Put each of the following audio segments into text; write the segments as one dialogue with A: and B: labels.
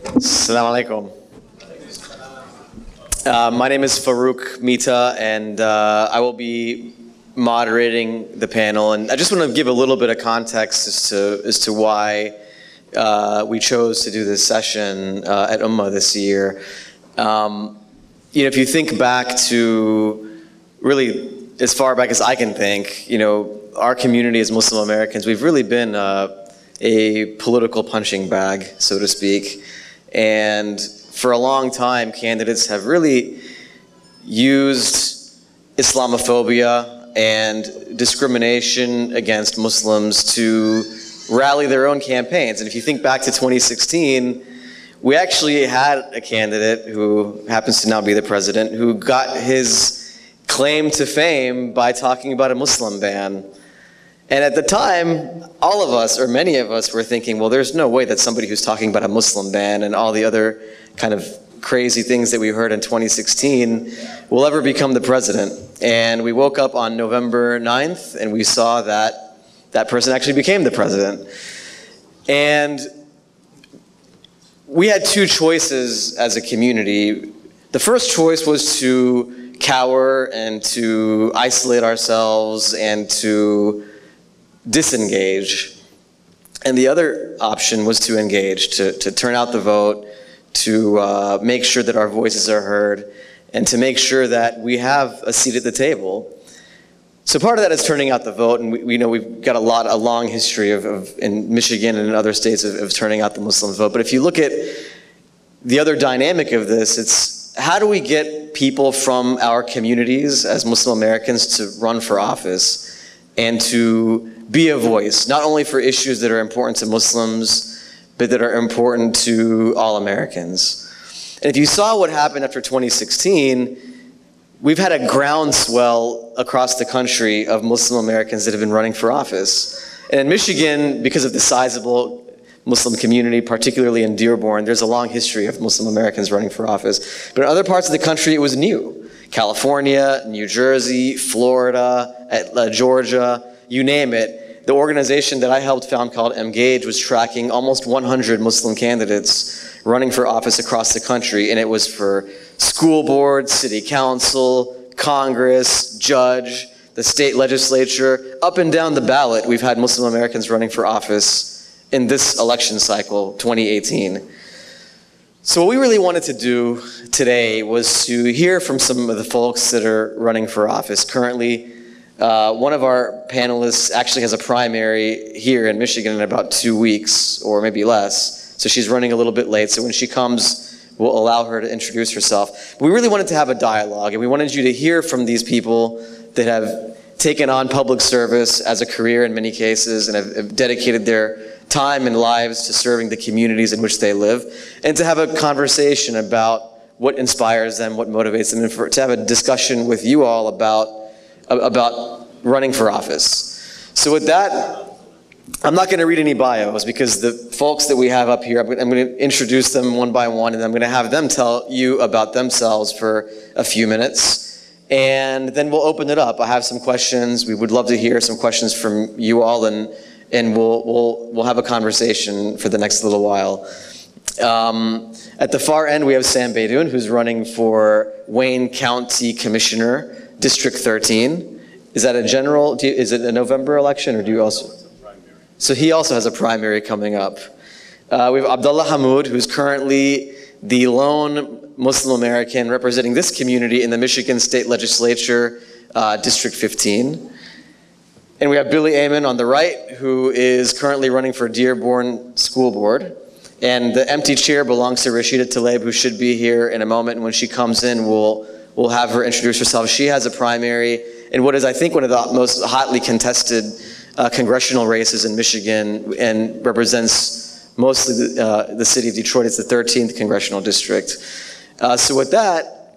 A: Assalamu alaikum. My name is Farouk Mita, and I will be moderating the panel. And I just want to give a little bit of context as to why we chose to do this session at UMAA this year. If you think back to really as far back as I can think, our community as Muslim Americans, we've really been a political punching bag, so to speak. And for a long time, candidates have really used Islamophobia and discrimination against Muslims to rally their own campaigns. And if you think back to 2016, we actually had a candidate who happens to now be the president who got his claim to fame by talking about a Muslim ban. And at the time, all of us, or many of us, were thinking, well, there's no way that somebody who's talking about a Muslim ban and all the other kind of crazy things that we heard in 2016 will ever become the president. And we woke up on November 9th and we saw that that person actually became the president. And we had two choices as a community. The first choice was to cower and to isolate ourselves and to disengage. And the other option was to engage, to turn out the vote, to make sure that our voices are heard, and to make sure that we have a seat at the table. So part of that is turning out the vote, and we know we've got a long history in Michigan and in other states of turning out the Muslim vote. But if you look at the other dynamic of this, it's how do we get people from our communities as Muslim Americans to run for office and to be a voice, not only for issues that are important to Muslims, but that are important to all Americans. And if you saw what happened after 2016, we've had a groundswell across the country of Muslim Americans that have been running for office. And in Michigan, because of the sizable Muslim community, particularly in Dearborn, there's a long history of Muslim Americans running for office. But in other parts of the country, it was new. California, New Jersey, Florida, Georgia, you name it. The organization that I helped found called Engage was tracking almost 100 Muslim candidates running for office across the country, and it was for school board, city council, Congress, judge, the state legislature. Up and down the ballot, we've had Muslim Americans running for office in this election cycle, 2018. So what we really wanted to do today was to hear from some of the folks that are running for office. Currently, one of our panelists actually has a primary here in Michigan in about 2 weeks, or maybe less. So she's running a little bit late. So when she comes, we'll allow her to introduce herself. We really wanted to have a dialogue, and we wanted you to hear from these people that have taken on public service as a career in many cases and have dedicated their time and lives to serving the communities in which they live, and to have a conversation about what inspires them, what motivates them, and to have a discussion with you all about running for office. So with that, I'm not going to read any bios because the folks that we have up here, I'm going to introduce them one by one, and I'm going to have them tell you about themselves for a few minutes, and then we'll open it up. I have some questions. We would love to hear some questions from you all, and we'll have a conversation for the next little while. At the far end, we have Sam Beydoun, who's running for Wayne County Commissioner, District 13. Is that a general? Is it a November election, or do you also? So he also has a primary coming up. We have Abdullah Hammoud, who's currently the lone Muslim American representing this community in the Michigan State Legislature, District 15. And we have Billy Amon on the right, who is currently running for Dearborn School Board. And the empty chair belongs to Rashida Tlaib, who should be here in a moment. And when she comes in, we'll have her introduce herself. She has a primary in what is, I think, one of the most hotly contested congressional races in Michigan, and represents mostly the city of Detroit. It's the 13th congressional district. So with that,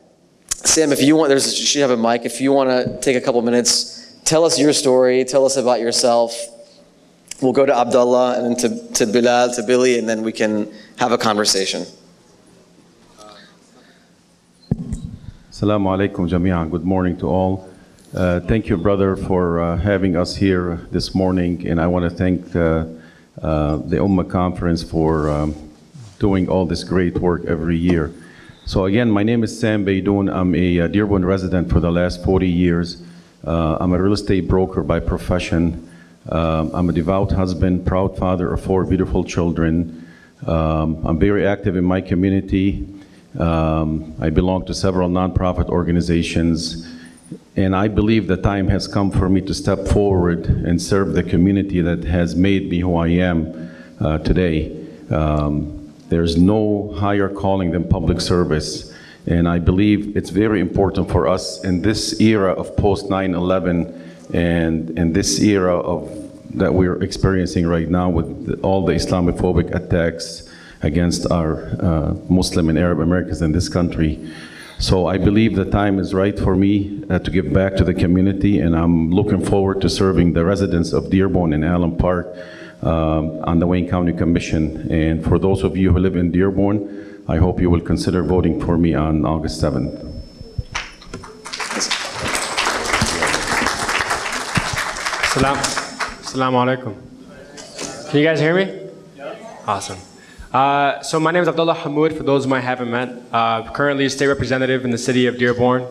A: Sam, if you want, she have a mic. If you want to take a couple minutes, tell us your story, tell us about yourself. We'll go to Abdullah and then to Bilal, to Billy, and then we can have a conversation.
B: Assalamu alaikum jami'an. Good morning to all. Thank you, brother, for having us here this morning, and I want to thank the UMAA conference for doing all this great work every year. So again, my name is Sam Beydoun. I'm a Dearborn resident for the last 40 years. I'm a real estate broker by profession. I'm a devout husband, proud father of 4 beautiful children. I'm very active in my community. I belong to several nonprofit organizations. And I believe the time has come for me to step forward and serve the community that has made me who I am today. There's no higher calling than public service. And I believe it's very important for us in this era of post 9/11 and in this era that we're experiencing right now with all the Islamophobic attacks against our Muslim and Arab Americans in this country. So I believe the time is right for me to give back to the community, and I'm looking forward to serving the residents of Dearborn and Allen Park on the Wayne County Commission. And for those of you who live in Dearborn, I hope you will consider voting for me on August 7th.
C: Assalamu alaikum. Can you guys hear me? Yeah. Awesome. So my name is Abdullah Hammoud, for those whom I haven't met. Currently a state representative in the city of Dearborn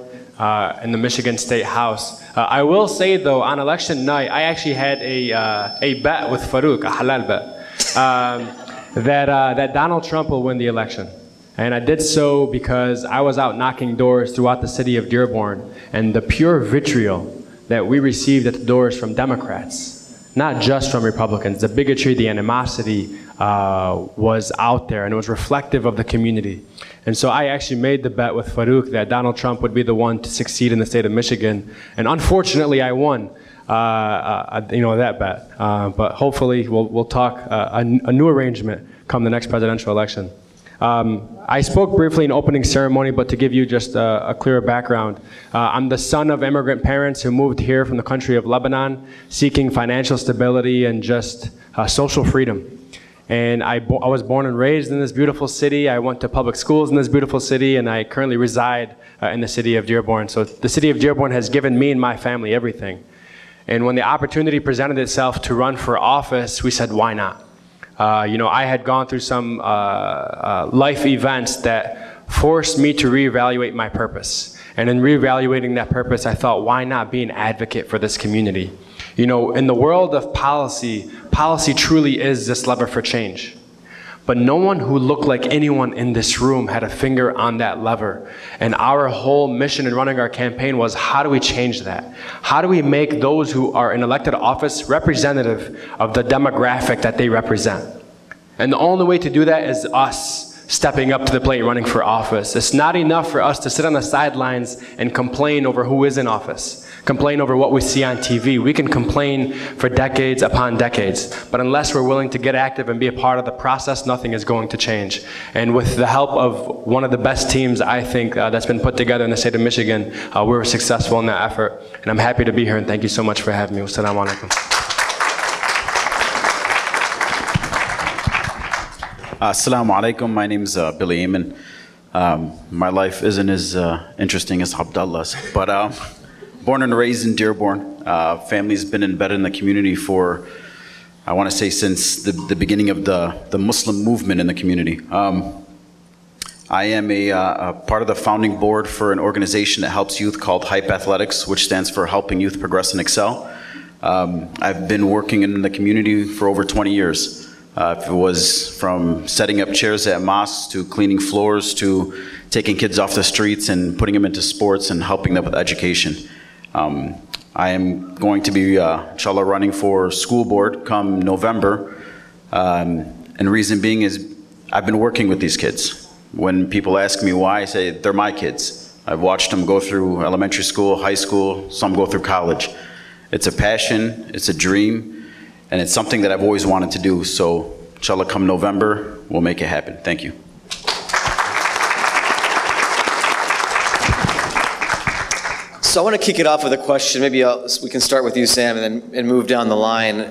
C: in the Michigan State House. I will say though, on election night, I actually had a bet with Farouk, a halal bet, that Donald Trump will win the election. And I did so because I was out knocking doors throughout the city of Dearborn, and the pure vitriol that we received at the doors from Democrats, not just from Republicans, the bigotry, the animosity was out there, and it was reflective of the community. And so I actually made the bet with Farouk that Donald Trump would be the one to succeed in the state of Michigan. And unfortunately, I won that bet. But hopefully, we'll talk a new arrangement come the next presidential election. I spoke briefly in opening ceremony, but to give you just a clearer background, I'm the son of immigrant parents who moved here from the country of Lebanon, seeking financial stability and just social freedom. And I was born and raised in this beautiful city. I went to public schools in this beautiful city, and I currently reside in the city of Dearborn. So the city of Dearborn has given me and my family everything. And when the opportunity presented itself to run for office, we said, why not? I had gone through some life events that forced me to reevaluate my purpose. And in reevaluating that purpose, I thought, why not be an advocate for this community? You know, in the world of policy, policy truly is this lever for change. But no one who looked like anyone in this room had a finger on that lever. And our whole mission in running our campaign was, how do we change that? How do we make those who are in elected office representative of the demographic that they represent? And the only way to do that is us stepping up to the plate and running for office. It's not enough for us to sit on the sidelines and complain over who is in office, complain over what we see on TV. We can complain for decades upon decades, but unless we're willing to get active and be a part of the process, nothing is going to change. And with the help of one of the best teams, I think, that's been put together in the state of Michigan, we were successful in that effort. And I'm happy to be here, and thank you so much for having me. Wassalamu alaikum.
D: Assalamu alaikum. My name is Billy Ayman. My life isn't as interesting as Abdullah's, but born and raised in Dearborn. Family's been embedded in the community for, I want to say, since the beginning of the Muslim movement in the community. I am a part of the founding board for an organization that helps youth called Hype Athletics, which stands for Helping Youth Progress and Excel. I've been working in the community for over 20 years. It was from setting up chairs at mosques to cleaning floors to taking kids off the streets and putting them into sports and helping them with education. I am going to be, inshallah, running for school board come November. And the reason being is I've been working with these kids. When people ask me why, I say they're my kids. I've watched them go through elementary school, high school, some go through college. It's a passion, it's a dream, and it's something that I've always wanted to do. So, inshallah, come November, we'll make it happen. Thank you.
A: So I want to kick it off with a question. Maybe we can start with you, Sam, and move down the line.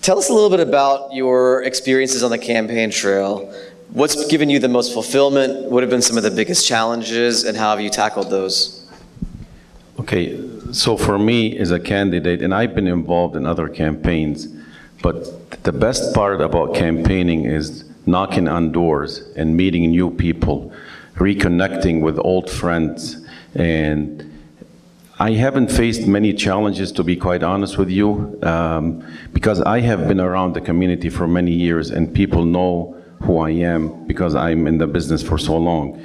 A: Tell us a little bit about your experiences on the campaign trail. What's given you the most fulfillment? What have been some of the biggest challenges, and how have you tackled those?
B: Okay, so for me as a candidate, and I've been involved in other campaigns, but the best part about campaigning is knocking on doors and meeting new people, reconnecting with old friends. And I haven't faced many challenges, to be quite honest with you, because I have been around the community for many years and people know who I am because I'm in the business for so long.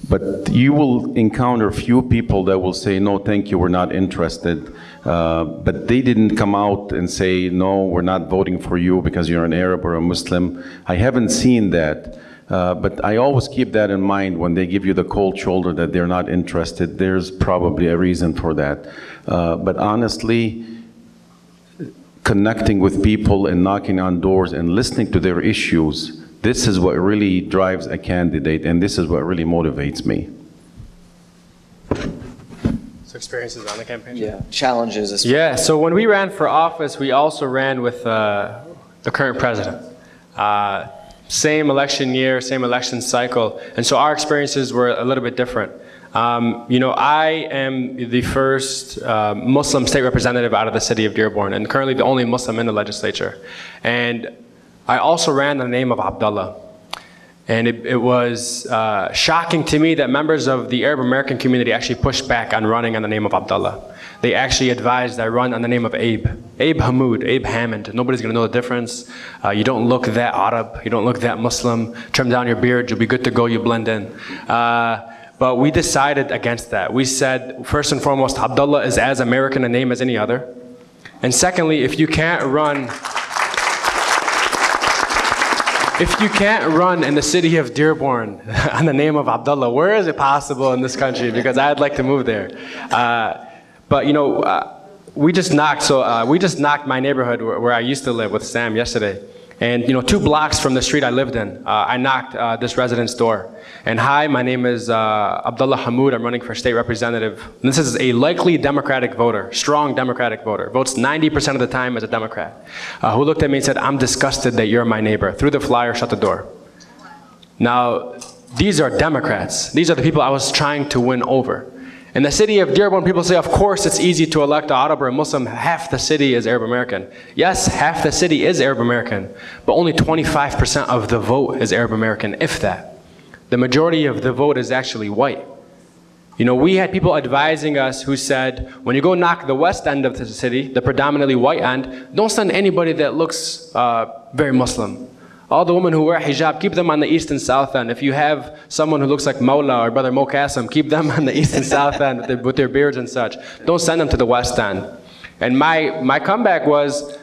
B: But you will encounter few people that will say, no, thank you, we're not interested. But they didn't come out and say, no, we're not voting for you because you're an Arab or a Muslim. I haven't seen that. But I always keep that in mind when they give you the cold shoulder that they're not interested. There's probably a reason for that. But honestly, connecting with people and knocking on doors and listening to their issues, this is what really drives a candidate, and this is what really motivates me.
C: So experiences on the campaign?
A: Yeah, challenges.
C: Yeah, so when we ran for office, we also ran with the current president. Same election year, same election cycle, and so our experiences were a little bit different. I am the first Muslim state representative out of the city of Dearborn, and currently the only Muslim in the legislature. And I also ran in the name of Abdullah. And it was shocking to me that members of the Arab American community actually pushed back on running on the name of Abdullah. They actually advised I run on the name of Abe Hammoud, Abe Hammond. Nobody's gonna know the difference. You don't look that Arab, you don't look that Muslim. Trim down your beard, you'll be good to go, you blend in. But we decided against that. We said, first and foremost, Abdullah is as American a name as any other. And secondly, if you can't run in the city of Dearborn on the name of Abdullah, where is it possible in this country? Because I'd like to move there. We just knocked my neighborhood where I used to live with Sam yesterday. And 2 blocks from the street I lived in, I knocked this resident's door. And hi, my name is Abdullah Hammoud. I'm running for state representative. And this is a likely Democratic voter, strong Democratic voter, votes 90% of the time as a Democrat, who looked at me and said, I'm disgusted that you're my neighbor. Threw the flyer, shut the door. Now, these are Democrats. These are the people I was trying to win over. In the city of Dearborn, people say, of course it's easy to elect an Arab or a Muslim. Half the city is Arab American. Yes, half the city is Arab American, but only 25% of the vote is Arab American, if that. The majority of the vote is actually white. We had people advising us who said, when you go knock the west end of the city, the predominantly white end, don't send anybody that looks very Muslim. All the women who wear hijab, keep them on the east and south end. If you have someone who looks like Mawla or Brother Mo Qasim, keep them on the east and south end with their beards and such. Don't send them to the west end. And my comeback was,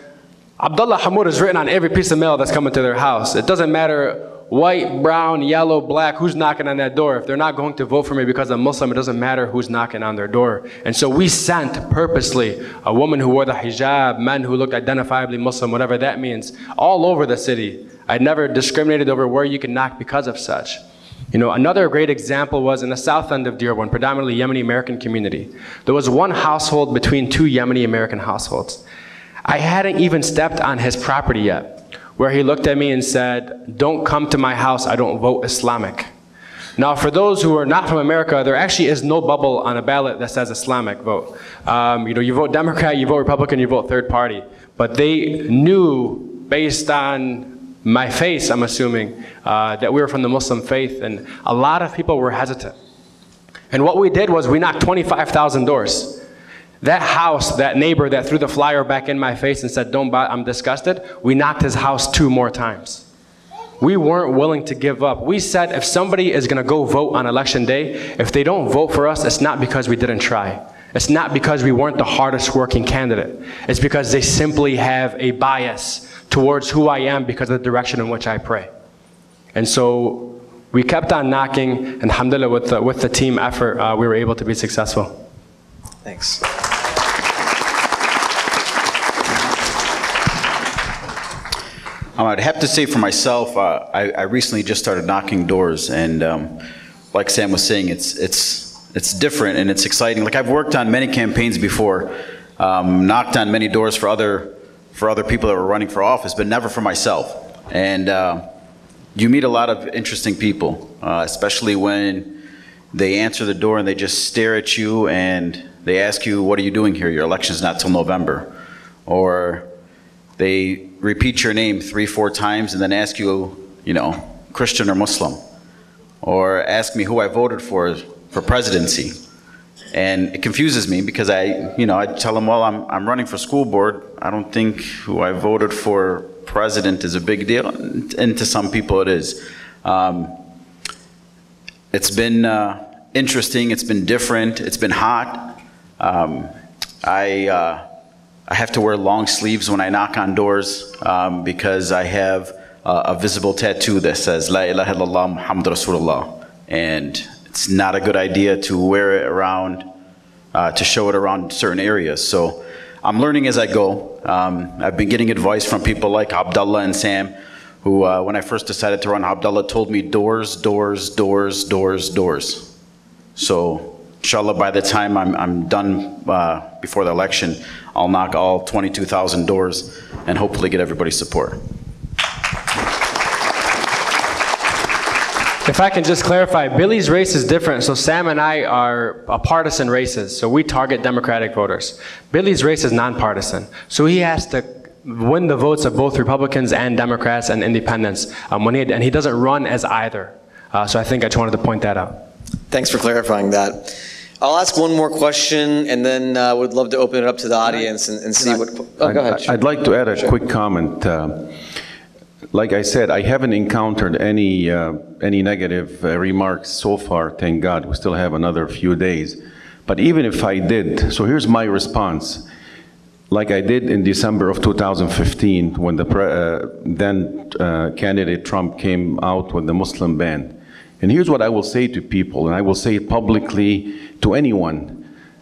C: Abdullah Hammoud is written on every piece of mail that's coming to their house. It doesn't matter white, brown, yellow, black, who's knocking on that door. If they're not going to vote for me because I'm Muslim, it doesn't matter who's knocking on their door. And so we sent purposely a woman who wore the hijab, men who looked identifiably Muslim, whatever that means, all over the city. I never discriminated over where you can knock because of such. Another great example was in the south end of Dearborn, predominantly Yemeni American community. There was one household between 2 Yemeni American households. I hadn't even stepped on his property yet, where he looked at me and said, don't come to my house, I don't vote Islamic. Now, for those who are not from America, there actually is no bubble on a ballot that says Islamic vote. You vote Democrat, you vote Republican, you vote third party. But they knew, based on my face, I'm assuming, that we were from the Muslim faith, and a lot of people were hesitant. And what we did was we knocked 25,000 doors. That house, that neighbor that threw the flyer back in my face and said, don't buy, I'm disgusted, we knocked his house 2 more times. We weren't willing to give up. We said if somebody is gonna go vote on election day, if they don't vote for us, it's not because we didn't try. It's not because we weren't the hardest working candidate. It's because they simply have a bias towards who I am because of the direction in which I pray. And so we kept on knocking, and alhamdulillah, with the team effort, we were able to be successful.
A: Thanks.
D: I'd have to say for myself, I recently just started knocking doors, and like Sam was saying, it's different and it's exciting. Like, I've worked on many campaigns before, knocked on many doors for other people that were running for office, but never for myself. And you meet a lot of interesting people, especially when they answer the door and they just stare at you and they ask you, what are you doing here? Your election's not till November. Or they repeat your name 3-4 times and then ask you, Christian or Muslim, or ask me who I voted for presidency. And it confuses me because I tell them, well, I'm running for school board. I don't think who I voted for president is a big deal. And to some people it is. It's been interesting. It's been different. It's been hot. I have to wear long sleeves when I knock on doors because I have a visible tattoo that says La ilaha illallah Muhammad Rasulullah. And it's not a good idea to wear it around, to show it around certain areas. So I'm learning as I go. I've been getting advice from people like Abdullah and Sam, who when I first decided to run, Abdullah told me doors, doors, doors, doors, doors. So inshallah, by the time I'm done before the election, I'll knock all 22,000 doors and hopefully get everybody's support.
C: If I can just clarify, Billy's race is different. So Sam and I are partisan races. So we target Democratic voters. Billy's race is nonpartisan. So he has to win the votes of both Republicans and Democrats and independents. And he doesn't run as either. So I think I just wanted to point that out.
A: Thanks for clarifying that. I'll ask one more question, and then I would love to open it up to the audience and see what... Oh, go ahead.
B: I'd like to add a quick comment. Like I said, I haven't encountered any negative remarks so far, thank God. We still have another few days. But even if I did, so here's my response. Like I did in December of 2015, when the then candidate Trump came out with the Muslim ban. And here's what I will say to people, and I will say it publicly to anyone.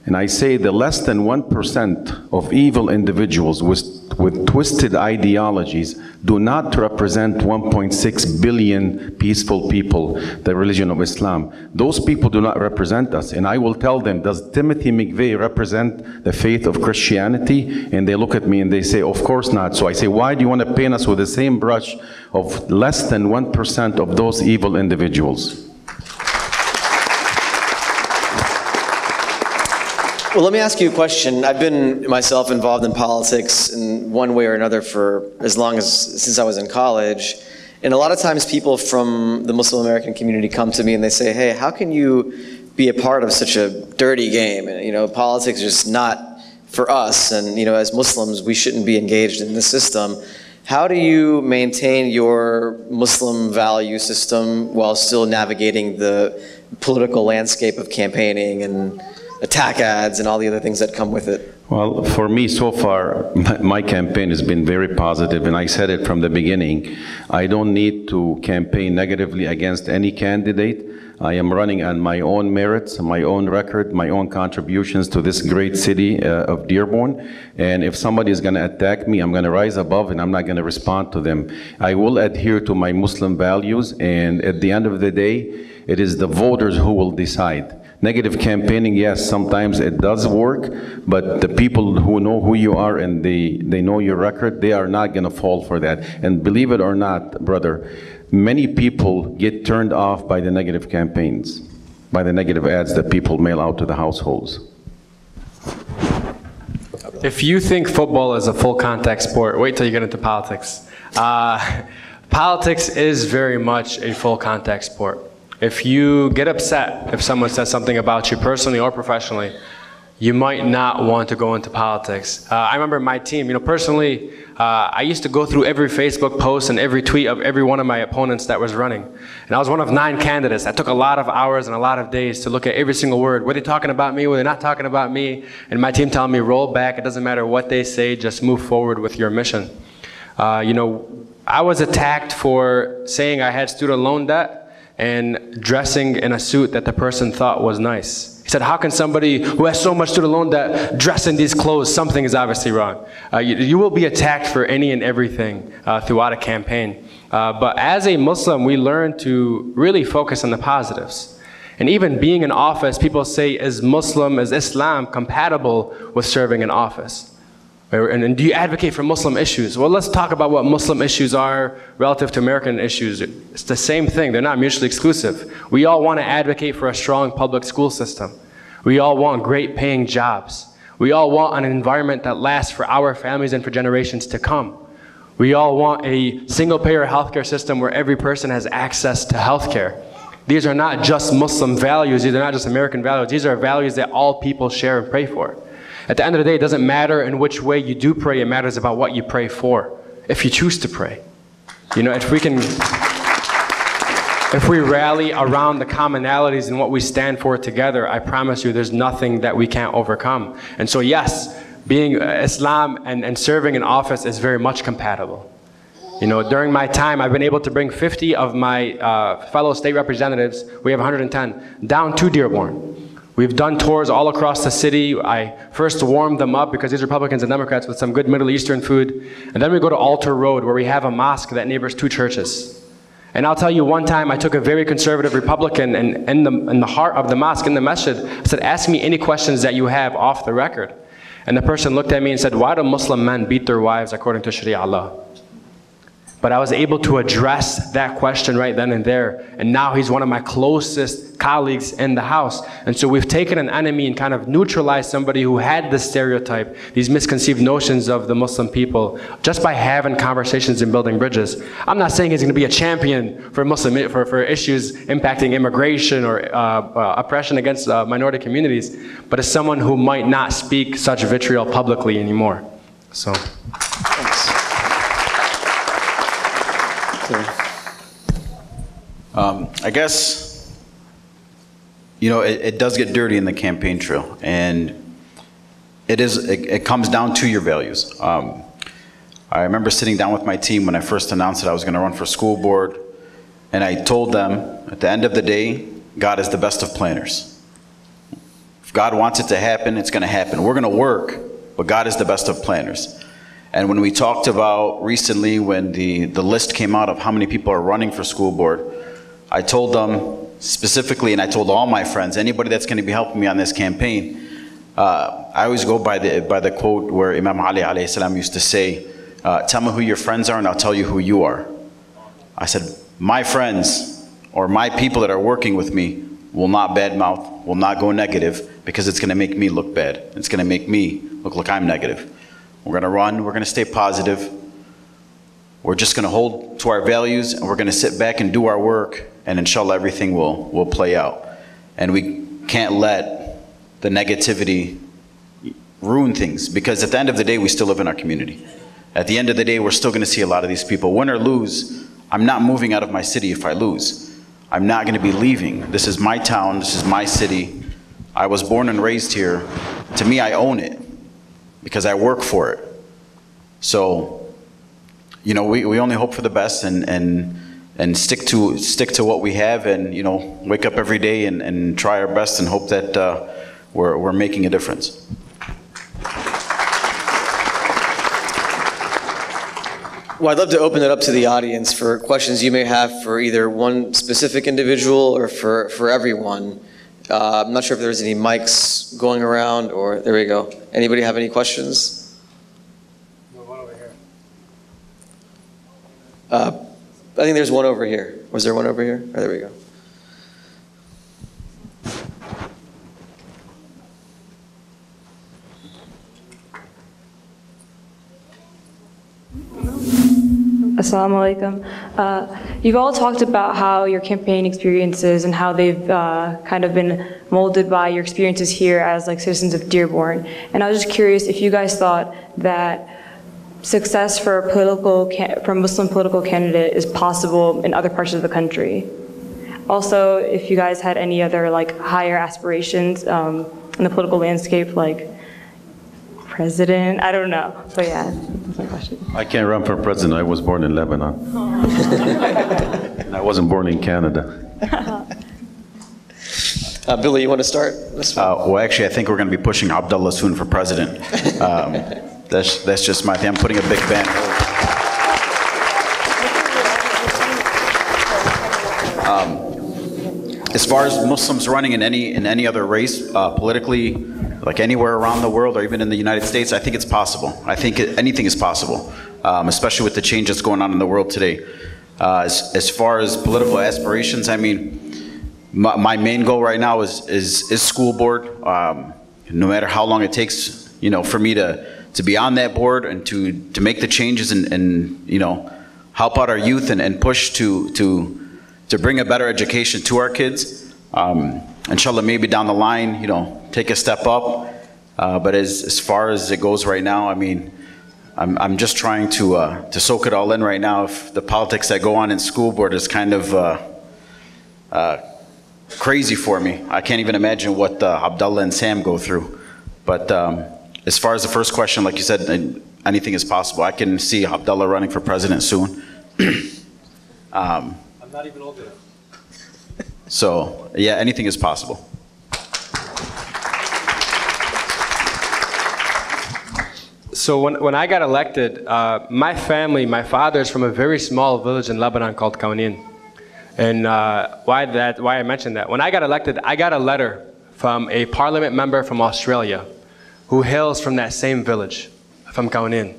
B: And I say the less than 1% of evil individuals with twisted ideologies do not represent 1.6 billion peaceful people, the religion of Islam. Those people do not represent us. And I will tell them, does Timothy McVeigh represent the faith of Christianity? And they look at me and they say, of course not. So I say, why do you want to paint us with the same brush of less than 1% of those evil individuals?
A: Well, let me ask you a question. I've been myself involved in politics in one way or another for as long as since I was in college. And a lot of times people from the Muslim American community come to me and they say, hey, how can you be a part of such a dirty game? And, politics is just not for us. And, as Muslims, we shouldn't be engaged in this system. How do you maintain your Muslim value system while still navigating the political landscape of campaigning and attack ads and all the other things that come with it?
B: Well, for me, so far, my campaign has been very positive, and I said it from the beginning. I don't need to campaign negatively against any candidate. I am running on my own merits, my own record, my own contributions to this great city of Dearborn. And if somebody is going to attack me, I'm going to rise above and I'm not going to respond to them. I will adhere to my Muslim values, and at the end of the day, it is the voters who will decide. Negative campaigning, yes, sometimes it does work, but the people who know who you are and they know your record, they are not going to fall for that. And believe it or not, brother, many people get turned off by the negative campaigns, by the negative ads that people mail out to the households.
C: If you think football is a full contact sport, wait till you get into politics. Politics is very much a full contact sport. If you get upset if someone says something about you personally or professionally, you might not want to go into politics. I remember my team, personally, I used to go through every Facebook post and every tweet of every one of my opponents that was running. And I was one of 9 candidates. That took a lot of hours and a lot of days to look at every single word. Were they talking about me? Were they not talking about me? And my team telling me, roll back. It doesn't matter what they say. Just move forward with your mission. I was attacked for saying I had student loan debt and dressing in a suit that the person thought was nice. He said, how can somebody who has so much student loan debt dress in these clothes? Something is obviously wrong. You will be attacked for any and everything throughout a campaign. But as a Muslim, we learn to really focus on the positives. And even being in office, people say, is Islam compatible with serving in office? And do you advocate for Muslim issues? Well, let's talk about what Muslim issues are relative to American issues. It's the same thing. They're not mutually exclusive. We all want to advocate for a strong public school system. We all want great paying jobs. We all want an environment that lasts for our families and for generations to come. We all want a single-payer healthcare system where every person has access to healthcare. These are not just Muslim values, these are not just American values, these are values that all people share and pray for. At the end of the day, it doesn't matter in which way you do pray, it matters about what you pray for, if you choose to pray. You know, if we rally around the commonalities and what we stand for together, I promise you there's nothing that we can't overcome. And so yes, being Islam and serving in office is very much compatible. You know, during my time, I've been able to bring 50 of my fellow state representatives, we have 110, down to Dearborn. We've done tours all across the city. I first warmed them up, because these Republicans and Democrats, with some good Middle Eastern food. And then we go to Altar Road, where we have a mosque that neighbors 2 churches. And I'll tell you, one time I took a very conservative Republican, and in the heart of the mosque, in the masjid, I said, ask me any questions that you have off the record. And the person looked at me and said, why do Muslim men beat their wives according to Sharia law? But I was able to address that question right then and there. And now he's one of my closest colleagues in the House. And so we've taken an enemy and kind of neutralized somebody who had this stereotype, these misconceived notions of the Muslim people, just by having conversations and building bridges. I'm not saying he's going to be a champion for for issues impacting immigration or oppression against minority communities, but as someone who might not speak such vitriol publicly anymore. So. Thanks.
D: I guess, you know, it does get dirty in the campaign trail, and it comes down to your values. I remember sitting down with my team when I first announced that I was going to run for school board, and I told them, at the end of the day, God is the best of planners. If God wants it to happen, it's going to happen. We're going to work, but God is the best of planners. And when we talked about recently, when the list came out of how many people are running for school board, I told them specifically, and I told all my friends, anybody that's going to be helping me on this campaign, I always go by the quote where Imam Ali alayhi salam used to say, tell me who your friends are and I'll tell you who you are. I said, my friends or my people that are working with me will not badmouth, will not go negative, because it's going to make me look bad. It's going to make me look like I'm negative. We're going to run, we're going to stay positive. We're just going to hold to our values, and we're going to sit back and do our work, and inshallah everything will play out. And we can't let the negativity ruin things, because at the end of the day, we still live in our community. At the end of the day, we're still going to see a lot of these people. Win or lose, I'm not moving out of my city if I lose. I'm not going to be leaving. This is my town, this is my city. I was born and raised here. To me, I own it, because I work for it. So, you know, we only hope for the best and stick to what we have, and, you know, wake up every day and try our best and hope that we're making a difference.
A: Well, I'd love to open it up to the audience for questions you may have for either one specific individual or for everyone. I'm not sure if there's any mics going around, or there we go. Anybody have any questions?
C: One over here.
A: I think there's one over here. Was there one over here? Oh, there we go.
E: Assalamu alaikum. You've all talked about how your campaign experiences and how they've kind of been molded by your experiences here as like citizens of Dearborn. And I was just curious if you guys thought that success for a Muslim political candidate is possible in other parts of the country. Also, if you guys had any other like higher aspirations in the political landscape, like president, I don't know. So yeah, that's my question.
B: I can't run for president. I was born in Lebanon. And I wasn't born in Canada.
A: Billy, you want to start?
D: Well, actually, I think we're going to be pushing Abdullah soon for president. That's just my thing. I'm putting a big ban. As far as Muslims running in any other race, politically, like anywhere around the world or even in the United States, I think it's possible. I think anything is possible, especially with the change that's going on in the world today. As far as political aspirations, I mean, my main goal right now is school board. No matter how long it takes, you know, for me to be on that board and to make the changes and you know, help out our youth and push to bring a better education to our kids. Inshallah, maybe down the line, you know, take a step up. But as far as it goes right now, I mean, I'm just trying to soak it all in right now. If the politics that go on in school board is kind of crazy for me. I can't even imagine what Abdullah and Sam go through. But as far as the first question, like you said, anything is possible. I can see Abdullah running for president soon.
C: I'm not even old enough.
D: So, yeah, anything is possible.
C: So when I got elected, my family, my father's from a very small village in Lebanon called Kaunin. And why I mentioned that, when I got elected, I got a letter from a parliament member from Australia who hails from that same village, from Kaunin,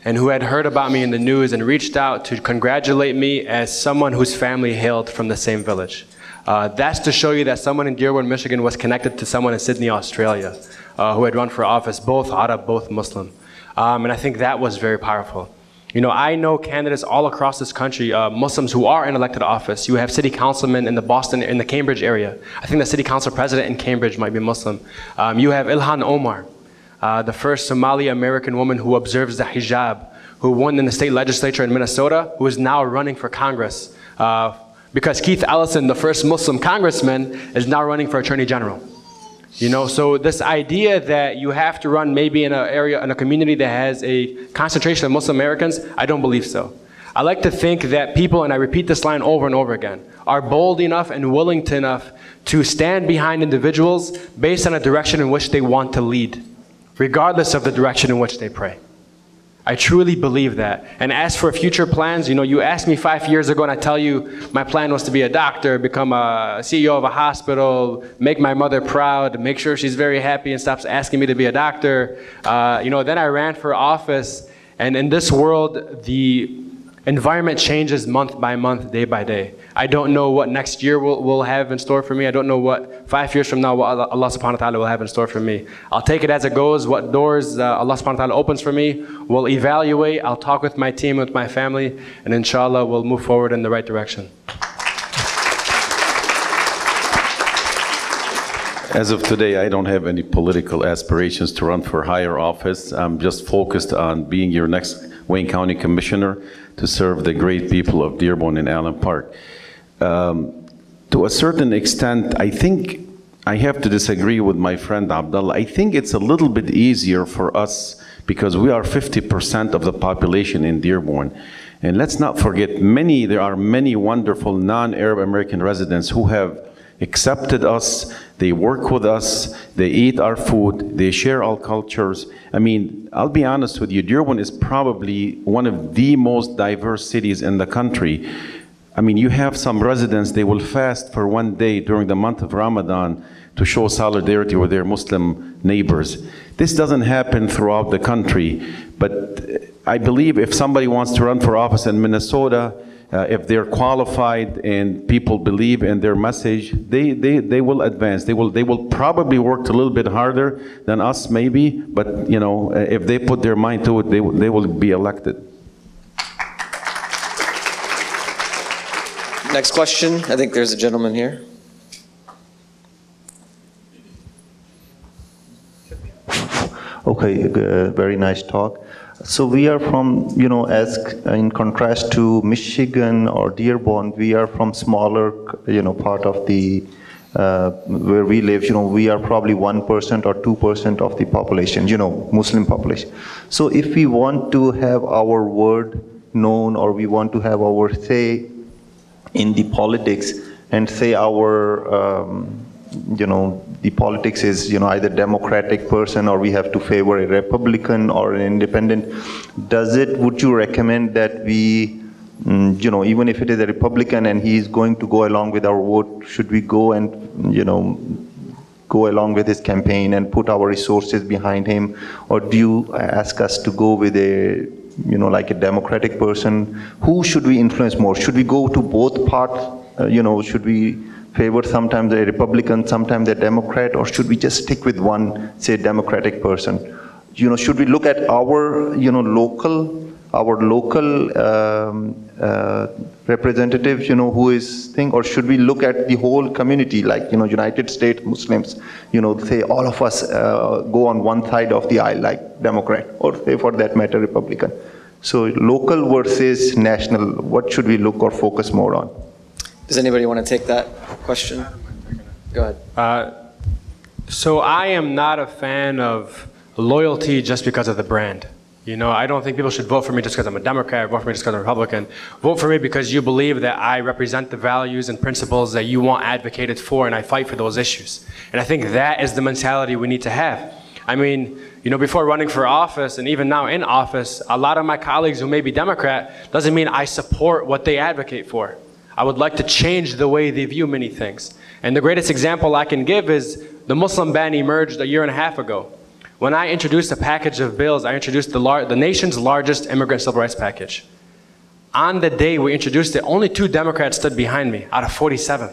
C: and who had heard about me in the news and reached out to congratulate me as someone whose family hailed from the same village. That's to show you that someone in Dearborn, Michigan was connected to someone in Sydney, Australia, who had run for office, both Arab, both Muslim. And I think that was very powerful. You know, I know candidates all across this country, Muslims who are in elected office. You have city councilmen in the Cambridge area. I think the city council president in Cambridge might be Muslim. You have Ilhan Omar, the first Somali American woman who observes the hijab, who won in the state legislature in Minnesota, who is now running for Congress. Because Keith Ellison, the first Muslim congressman, is now running for attorney general. You know, so this idea that you have to run maybe in an area, in a community that has a concentration of Muslim Americans, I don't believe so. I like to think that people, and I repeat this line over and over again, are bold enough and willing enough to stand behind individuals based on a direction in which they want to lead, regardless of the direction in which they pray. I truly believe that. And as for future plans, you know, you asked me 5 years ago and I tell you my plan was to be a doctor, become a CEO of a hospital, make my mother proud, make sure she's very happy and stops asking me to be a doctor. You know, then I ran for office, and in this world, the environment changes month by month, day by day. I don't know what next year will have in store for me. I don't know what 5 years from now what Allah subhanahu wa ta'ala will have in store for me. I'll take it as it goes. What doors Allah subhanahu wa ta'ala opens for me, we'll evaluate. I'll talk with my team, with my family, and inshallah we'll move forward in the right direction.
B: As of today, I don't have any political aspirations to run for higher office. I'm just focused on being your next Wayne County Commissioner to serve the great people of Dearborn and Allen Park. To a certain extent, I think I have to disagree with my friend Abdullah. I think it's a little bit easier for us because we are 50% of the population in Dearborn. And let's not forget, there are many wonderful non-Arab American residents who have accepted us, they work with us, they eat our food, they share our cultures. I mean, I'll be honest with you, Dearborn is probably one of the most diverse cities in the country. I mean, you have some residents, they will fast for 1 day during the month of Ramadan to show solidarity with their Muslim neighbors. This doesn't happen throughout the country, but I believe if somebody wants to run for office in Minnesota, if they're qualified and people believe in their message, they will advance. They will probably work a little bit harder than us maybe, but you know, if they put their mind to it, they will be elected.
A: Next question. I think there's a gentleman here.
F: Okay, very nice talk. So we are from, you know, as in contrast to Michigan or Dearborn, we are from smaller, you know, part of the, where we live, you know, we are probably 1% or 2% of the population, you know, Muslim population. So if we want to have our word known or we want to have our say in the politics and say our, you know, the politics is, you know, either Democratic person or we have to favor a Republican or an independent. Would you recommend that we, you know, even if it is a Republican and he is going to go along with our vote, should we go and, you know, go along with his campaign and put our resources behind him? Or do you ask us to go with a, you know, like a Democratic person? Who should we influence more? Should we go to both parts? You know, should we favor sometimes a Republican, sometimes a Democrat, or should we just stick with one, say, Democratic person? should we look at our, local representatives, who is thing, or should we look at the whole community, like, United States Muslims, say all of us go on one side of the aisle, like Democrat, or say for that matter, Republican. So local versus national, what should we look or focus more on?
A: Does anybody want to take that question? Go ahead.
C: So I am not a fan of loyalty just because of the brand. I don't think people should vote for me just because I'm a Democrat, or vote for me just because I'm a Republican. Vote for me because you believe that I represent the values and principles that you want advocated for, and I fight for those issues. And I think that is the mentality we need to have. I mean, before running for office, and even now in office, a lot of my colleagues who may be Democrat doesn't mean I support what they advocate for. I would like to change the way they view many things. And the greatest example I can give is the Muslim ban emerged a year and a half ago. When I introduced a package of bills, I introduced the nation's largest immigrant civil rights package. On the day we introduced it, only 2 Democrats stood behind me out of 47.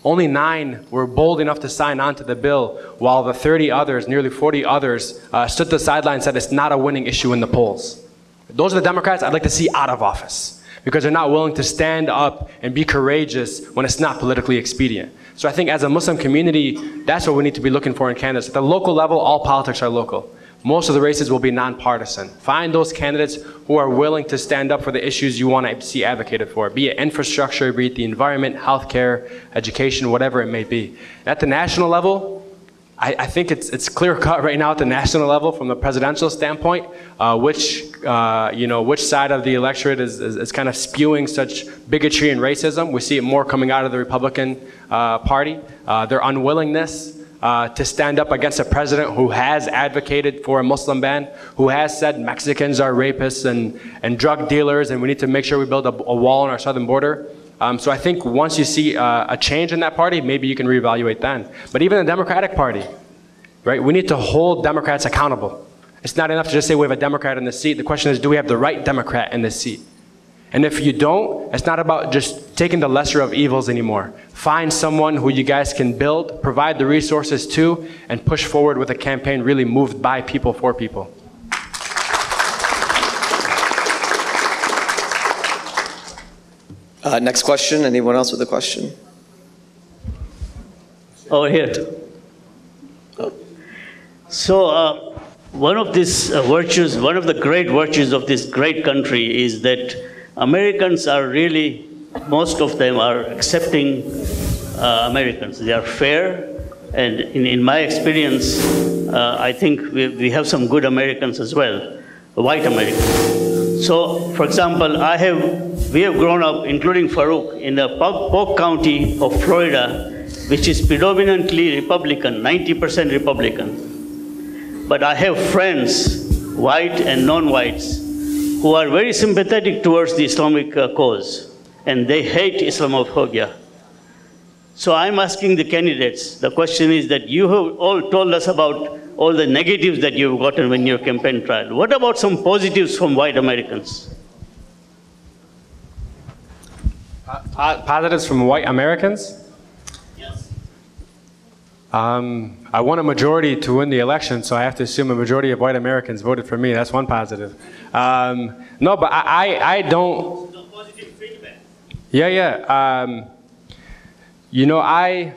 C: Only 9 were bold enough to sign on to the bill, while the 30 others, nearly 40 others, stood to the sideline and said it's not a winning issue in the polls. Those are the Democrats I'd like to see out of office, because they're not willing to stand up and be courageous when it's not politically expedient. So I think as a Muslim community, that's what we need to be looking for in candidates. At the local level, all politics are local. Most of the races will be nonpartisan. Find those candidates who are willing to stand up for the issues you want to see advocated for, be it infrastructure, be it the environment, healthcare, education, whatever it may be. At the national level, I think it's clear cut right now at the national level from the presidential standpoint, which side of the electorate is kind of spewing such bigotry and racism. We see it more coming out of the Republican Party. Their unwillingness to stand up against a president who has advocated for a Muslim ban, who has said Mexicans are rapists and drug dealers, and we need to make sure we build a wall on our southern border. So I think once you see a change in that party, maybe you can reevaluate then. But even the Democratic Party, right? We need to hold Democrats accountable. It's not enough to just say we have a Democrat in the seat. The question is, do we have the right Democrat in this seat? And if you don't, it's not about just taking the lesser of evils anymore. Find someone who you guys can build, provide the resources to, and push forward with a campaign really moved by people for people.
A: Next question. Anyone else with a question?
G: Over here. So one of these virtues, one of the great virtues of this great country is that Americans are really, most of them are accepting Americans. They are fair, and in my experience, I think we have some good Americans as well, white Americans. So, for example, we have grown up, including Farouk, in the Polk County of Florida, which is predominantly Republican, 90% Republican. But I have friends, white and non-whites, who are very sympathetic towards the Islamic cause, and they hate Islamophobia. So I'm asking the candidates, the question is that you have all told us about all the negatives that you've gotten in your campaign trial. What about some positives from white Americans?
C: Positives from white Americans?
G: Yes.
C: I won a majority to win the election, so I have to assume a majority of white Americans voted for me. That's one positive. No, but I don't...
G: Some positive feedback.
C: Yeah. You know, I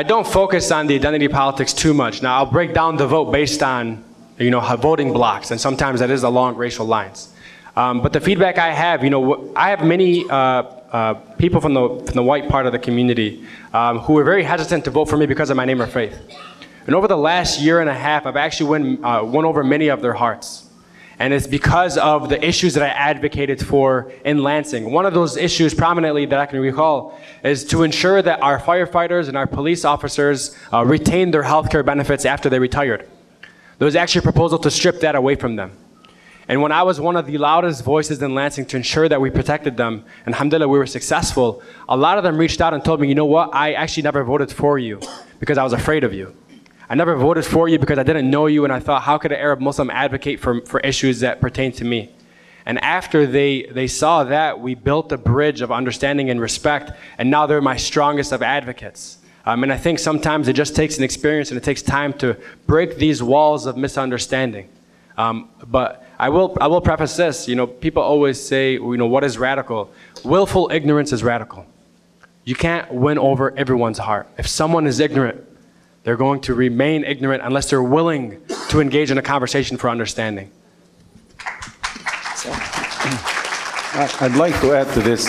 C: don't focus on the identity politics too much. Now, I'll break down the vote based on, voting blocks, and sometimes that is along racial lines. But the feedback I have, I have many people from the white part of the community who were very hesitant to vote for me because of my name or faith. And over the last year and a half, I've actually won over many of their hearts. And it's because of the issues that I advocated for in Lansing. One of those issues prominently that I can recall is to ensure that our firefighters and our police officers retain their health care benefits after they retired. There was actually a proposal to strip that away from them. And when I was one of the loudest voices in Lansing to ensure that we protected them, and alhamdulillah we were successful, a lot of them reached out and told me, you know what, I actually never voted for you because I was afraid of you. I never voted for you because I didn't know you, and I thought, how could an Arab Muslim advocate for issues that pertain to me? And after they saw that, we built a bridge of understanding and respect, and now they're my strongest of advocates. And I think sometimes it just takes an experience and it takes time to break these walls of misunderstanding. But I will preface this, people always say, what is radical? Willful ignorance is radical. You can't win over everyone's heart. If someone is ignorant, they're going to remain ignorant unless they're willing to engage in a conversation for understanding.
B: I'd like to add to this,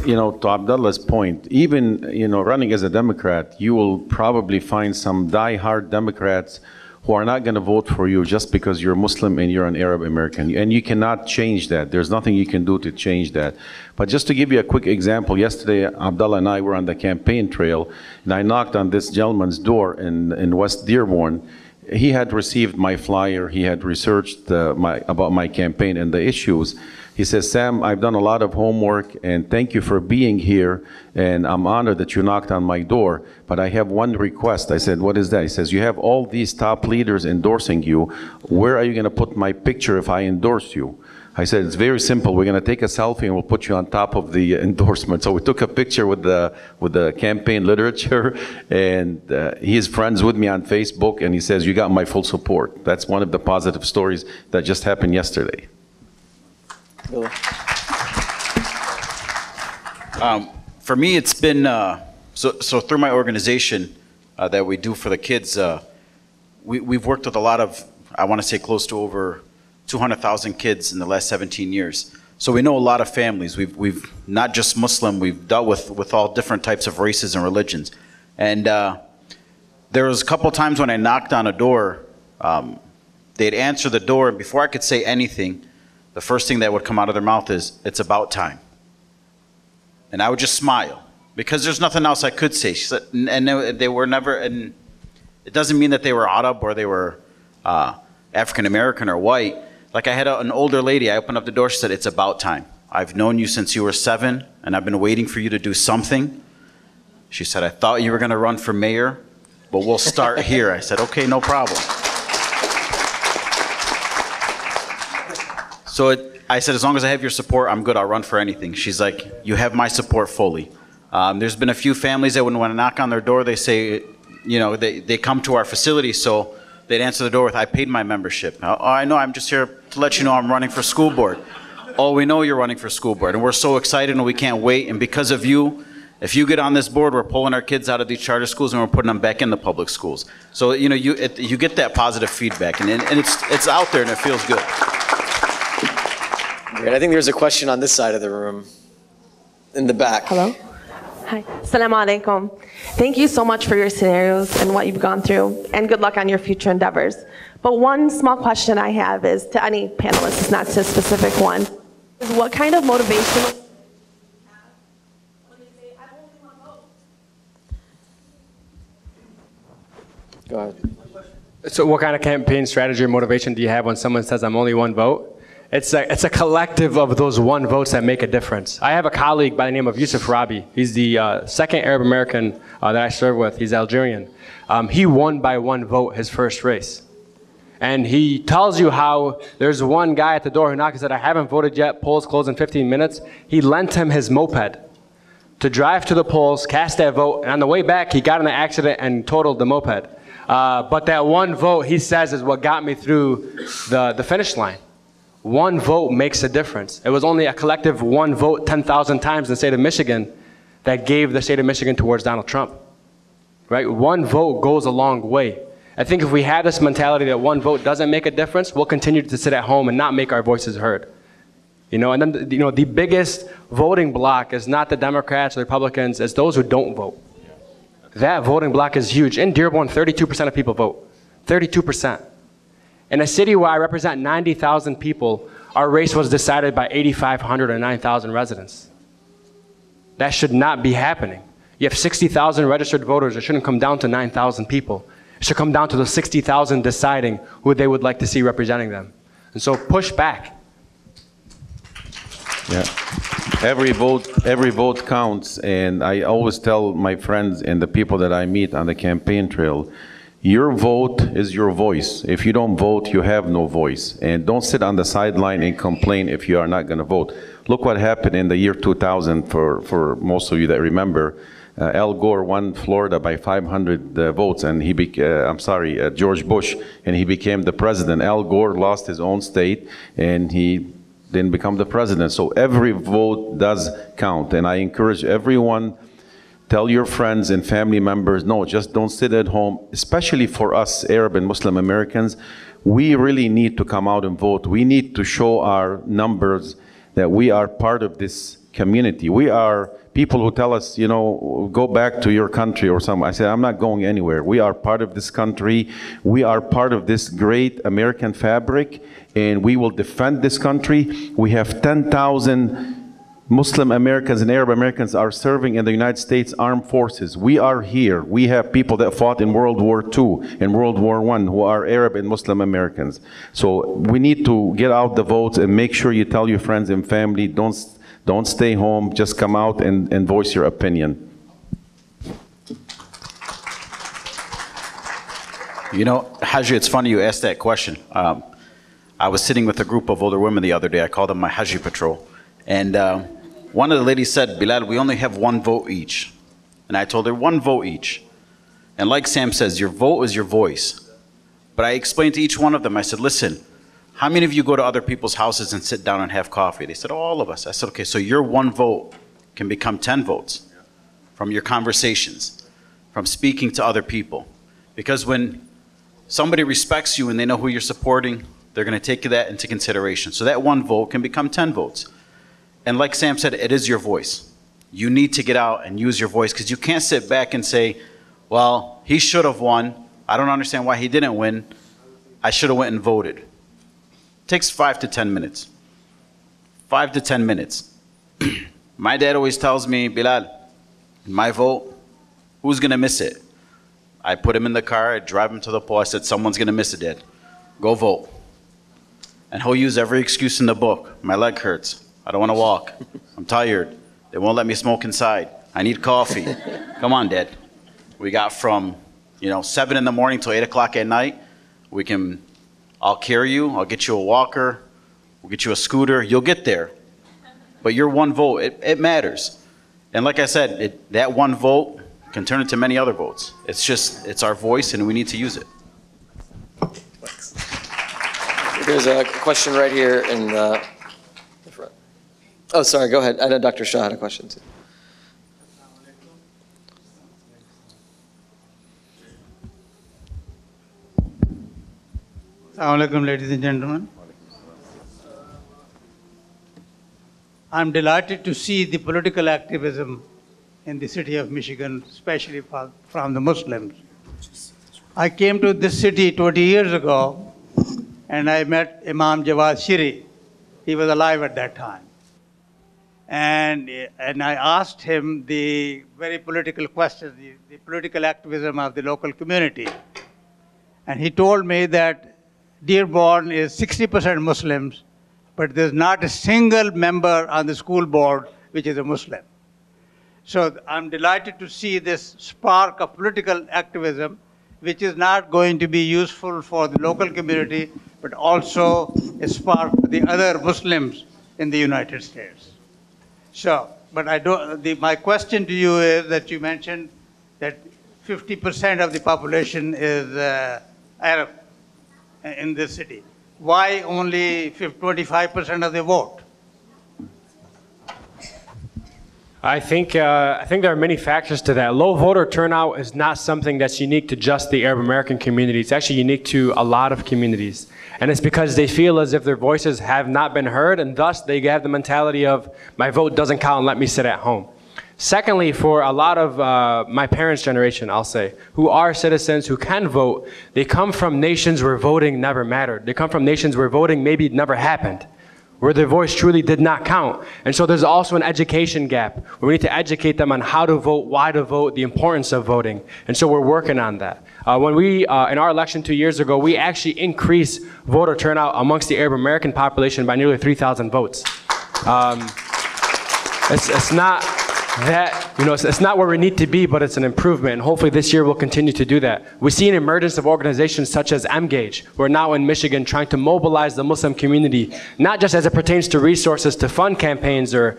B: to Abdullah's point. Even, running as a Democrat, you will probably find some die-hard Democrats who are not going to vote for you just because you're Muslim and you're an Arab American. And you cannot change that. There's nothing you can do to change that. But just to give you a quick example, yesterday Abdullah and I were on the campaign trail, and I knocked on this gentleman's door in West Dearborn. He had received my flyer. He had researched about my campaign and the issues. He says, Sam, I've done a lot of homework, and thank you for being here, and I'm honored that you knocked on my door, but I have one request. I said, what is that? He says, you have all these top leaders endorsing you. Where are you going to put my picture if I endorse you? I said, it's very simple. We're going to take a selfie and we'll put you on top of the endorsement. So we took a picture with the campaign literature, and he is friends with me on Facebook, and he says, you got my full support. That's one of the positive stories that just happened yesterday.
D: For me, it's been, so through my organization that we do for the kids, we've worked with a lot of, I want to say close to over 200,000 kids in the last 17 years. So we know a lot of families. We've not just Muslim, we've dealt with all different types of races and religions. And there was a couple times when I knocked on a door, they'd answer the door, and before I could say anything, the first thing that would come out of their mouth is, it's about time. And I would just smile, because there's nothing else I could say. She said, and they were never, and it doesn't mean that they were Arab or they were African American or white. Like I had an older lady, I opened up the door, she said, it's about time. I've known you since you were 7, and I've been waiting for you to do something. She said, I thought you were gonna run for mayor, but we'll start here. I said, okay, no problem. So I said, as long as I have your support, I'm good, I'll run for anything. She's like, you have my support fully. There's been a few families that when I knock on their door, they say, they come to our facility, so they'd answer the door with, I paid my membership. Oh, I know, I'm just here to let you know I'm running for school board. Oh, we know you're running for school board, and we're so excited and we can't wait, and because of you, if you get on this board, we're pulling our kids out of these charter schools and we're putting them back in the public schools. So, you get that positive feedback, and it's out there and it feels good.
A: Great. I think there's a question on this side of the room, in the back.
H: Hello. Hi. Assalamu alaikum. Thank you so much for your scenarios and what you've gone through, and good luck on your future endeavors. But one small question I have is to any panelists, it's not to a specific one, is what kind of motivation when they say, I only want to vote?
A: Go ahead.
C: So what kind of campaign strategy or motivation do you have when someone says, I'm only one vote? It's a collective of those one votes that make a difference. I have a colleague by the name of Yusuf Rabi. He's the second Arab American that I serve with. He's Algerian. He won by one vote his first race. And he tells you how there's one guy at the door who knocked and said, I haven't voted yet, polls close in 15 minutes. He lent him his moped to drive to the polls, cast that vote, and on the way back, he got in an accident and totaled the moped. But that one vote, he says, is what got me through the finish line. One vote makes a difference. It was only a collective one vote 10,000 times in the state of Michigan that gave the state of Michigan towards Donald Trump. Right? One vote goes a long way. I think if we have this mentality that one vote doesn't make a difference, we'll continue to sit at home and not make our voices heard. And then the biggest voting block is not the Democrats or the Republicans, it's those who don't vote. That voting block is huge. In Dearborn, 32% of people vote. 32%. In a city where I represent 90,000 people, our race was decided by 8,500 or 9,000 residents. That should not be happening. You have 60,000 registered voters. It shouldn't come down to 9,000 people. It should come down to the 60,000 deciding who they would like to see representing them. And so push back.
B: Yeah. Every vote counts, and I always tell my friends and the people that I meet on the campaign trail, your vote is your voice. If you don't vote, you have no voice. And don't sit on the sideline and complain if you are not going to vote. Look what happened in the year 2000 for most of you that remember. Al Gore won Florida by 500 votes, and he George Bush, and he became the president. Al Gore lost his own state, and he didn't become the president. So every vote does count, and I encourage everyone, tell your friends and family members, no, just don't sit at home, especially for us Arab and Muslim Americans. We really need to come out and vote. We need to show our numbers that we are part of this community. We are people who tell us, you know, go back to your country or something. I say, I'm not going anywhere. We are part of this country. We are part of this great American fabric, and we will defend this country. We have 10,000 Muslim Americans and Arab Americans are serving in the United States Armed Forces. We are here. We have people that fought in World War II and World War I who are Arab and Muslim Americans. So we need to get out the votes and make sure you tell your friends and family, don't stay home, just come out and voice your opinion.
D: You know, Haji, it's funny you asked that question. I was sitting with a group of older women the other day. I called them my Haji patrol. And one of the ladies said, Bilal, we only have one vote each. And I told her, one vote each. And like Sam says, your vote is your voice. But I explained to each one of them, I said, listen, how many of you go to other people's houses and sit down and have coffee? They said, oh, all of us. I said, okay, so your one vote can become 10 votes from your conversations, from speaking to other people. Because when somebody respects you and they know who you're supporting, they're going to take that into consideration. So that one vote can become 10 votes. And like Sam said, it is your voice. You need to get out and use your voice, because you can't sit back and say, well, he should have won. I don't understand why he didn't win. I should have went and voted. It takes 5 to 10 minutes. 5 to 10 minutes. My dad always tells me, Bilal, my vote, who's going to miss it? I put him in the car, I drive him to the poll. I said, someone's going to miss it, Dad. Go vote. And he'll use every excuse in the book. My leg hurts. I don't want to walk. I'm tired. They won't let me smoke inside. I need coffee. Come on, Dad. We got from, 7 in the morning till 8 o'clock at night. I'll carry you. I'll get you a walker. We'll get you a scooter. You'll get there. But your one vote, it matters. And like I said, that one vote can turn into many other votes. It's our voice, and we need to use it.
A: There's a question right here in the front. Oh, sorry, go ahead. I know Dr. Shah had a question too.
I: Assalamu alaikum, ladies and gentlemen. I'm delighted to see the political activism in the city of Michigan, especially from the Muslims. I came to this city 20 years ago, and I met Imam Jawad Shiri. He was alive at that time. And I asked him the very political questions, the political activism of the local community. And he told me that Dearborn is 60% Muslims, but there's not a single member on the school board which is a Muslim. So I'm delighted to see this spark of political activism, which is not going to be useful for the local community, but also a spark for the other Muslims in the United States. So, but my question to you is that you mentioned that 50% of the population is Arab in this city. Why only 25% of the vote?
C: I think there are many factors to that. Low voter turnout is not something that's unique to just the Arab American community. It's actually unique to a lot of communities. And it's because they feel as if their voices have not been heard, and thus they have the mentality of, my vote doesn't count, let me sit at home. Secondly, for a lot of my parents' generation, I'll say, who are citizens who can vote, they come from nations where voting never mattered. They come from nations where voting maybe never happened, where their voice truly did not count. And so there's also an education gap where we need to educate them on how to vote, why to vote, the importance of voting. And so we're working on that. When we, in our election 2 years ago, we actually increased voter turnout amongst the Arab American population by nearly 3,000 votes. that, it's not where we need to be, but it's an improvement. And hopefully this year we'll continue to do that. We see an emergence of organizations such as Engage. We're now in Michigan trying to mobilize the Muslim community, not just as it pertains to resources to fund campaigns or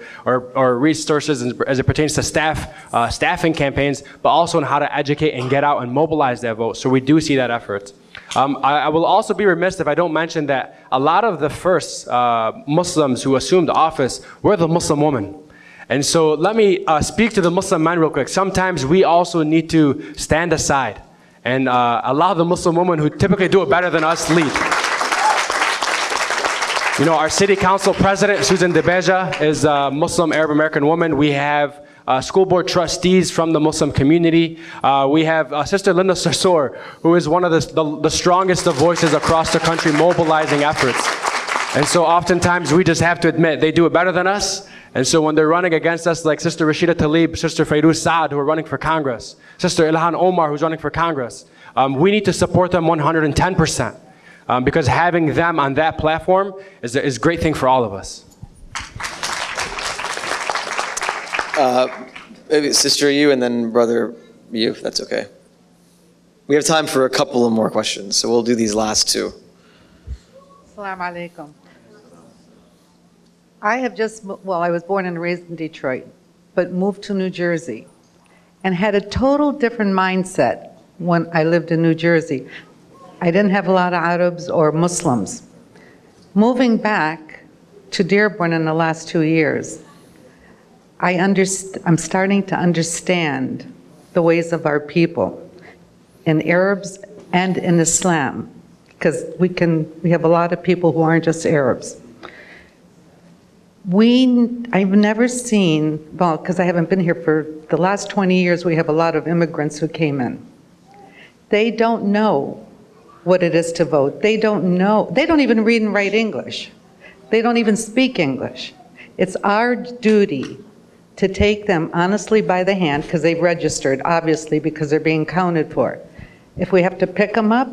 C: resources as it pertains to staffing campaigns, but also on how to educate and get out and mobilize that vote. So we do see that effort. I will also be remiss if I don't mention that a lot of the first Muslims who assumed office were the Muslim women. And so let me speak to the Muslim men real quick. Sometimes we also need to stand aside and allow the Muslim women who typically do it better than us lead. Our city council president, Susan DeBeja, is a Muslim Arab American woman. We have school board trustees from the Muslim community. We have Sister Linda Sarsour, who is one of the strongest of voices across the country mobilizing efforts. And so oftentimes we just have to admit they do it better than us. And so when they're running against us, like Sister Rashida Tlaib, Sister Fairuz Saad, who are running for Congress, Sister Ilhan Omar, who's running for Congress, we need to support them 110%. Because having them on that platform is a great thing for all of us.
A: Maybe Sister, you, and then Brother, you, if that's okay. We have time for a couple of more questions, so we'll do these last two.
J: Assalamu alaikum. I was born and raised in Detroit, but moved to New Jersey and had a total different mindset when I lived in New Jersey. I didn't have a lot of Arabs or Muslims. Moving back to Dearborn in the last 2 years, I'm starting to understand the ways of our people in Arabs and in Islam, because we have a lot of people who aren't just Arabs. I've never seen, well, because I haven't been here for the last 20 years, we have a lot of immigrants who came in. They don't know what it is to vote. They don't know, they don't even read and write English. They don't even speak English. It's our duty to take them honestly by the hand, because they've registered, obviously, because they're being counted for. If we have to pick them up,